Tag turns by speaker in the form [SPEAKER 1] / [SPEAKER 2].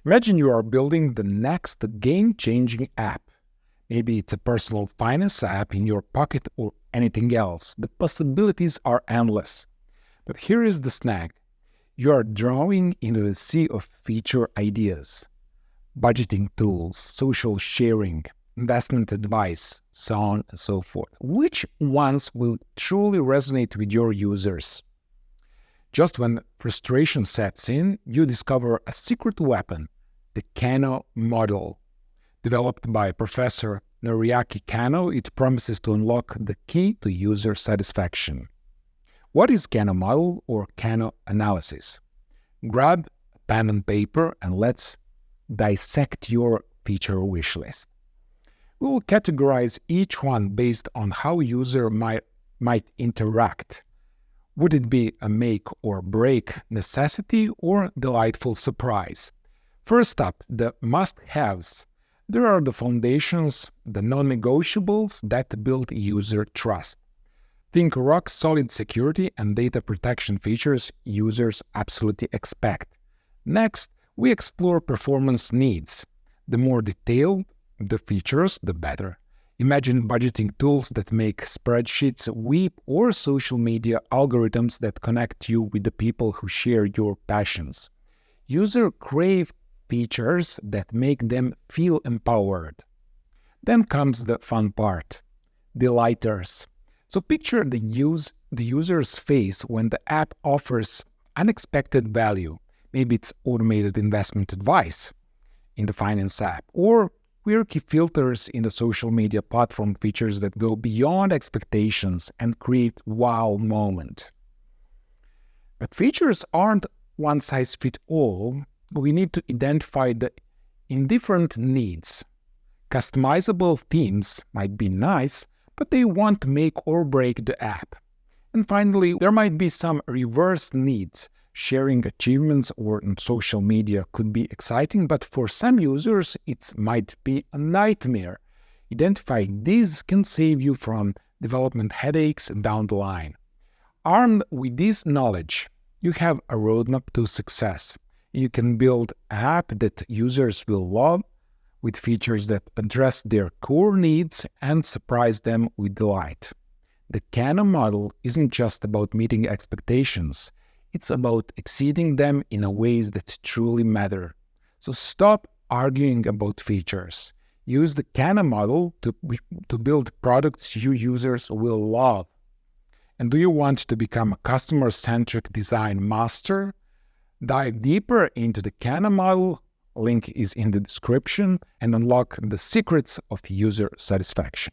[SPEAKER 1] Imagine you are building the next game-changing app. Maybe it's a personal finance app in your pocket or anything else. The possibilities are endless. But here is the snag. You are drawing into a sea of feature ideas. Budgeting tools, social sharing, investment advice, so on and so forth. Which ones will truly resonate with your users? Just when frustration sets in, you discover a secret weapon, the Kano Model. Developed by Professor Noriaki Kano, it promises to unlock the key to user satisfaction. What is Kano Model or Kano analysis? Grab a pen and paper and let's dissect your feature wishlist. We will categorize each one based on how user might interact. Would it be a make or break necessity or delightful surprise? First up, the must-haves. There are the foundations, the non-negotiables that build user trust. Think rock-solid security and data protection features users absolutely expect. Next, we explore performance needs. The more detailed the features, the better. Imagine budgeting tools that make spreadsheets weep or social media algorithms that connect you with the people who share your passions. Users crave features that make them feel empowered. Then comes the fun part, delighters. So picture the user's face when the app offers unexpected value. Maybe it's automated investment advice in the finance app, or quirky filters in the social media platform features that go beyond expectations and create wow moment. But features aren't one size fits all. We need to identify the indifferent needs. Customizable themes might be nice, but they won't make or break the app. And finally, there might be some reverse needs. Sharing achievements or on social media could be exciting, but for some users, it might be a nightmare. Identifying these can save you from development headaches down the line. Armed with this knowledge, you have a roadmap to success. You can build an app that users will love with features that address their core needs and surprise them with delight. The Kano model isn't just about meeting expectations. It's about exceeding them in a ways that truly matter. So stop arguing about features. Use the Kano model to build products you users will love. And do you want to become a customer-centric design master? Dive deeper into the Kano model, link is in the description, and unlock the secrets of user satisfaction.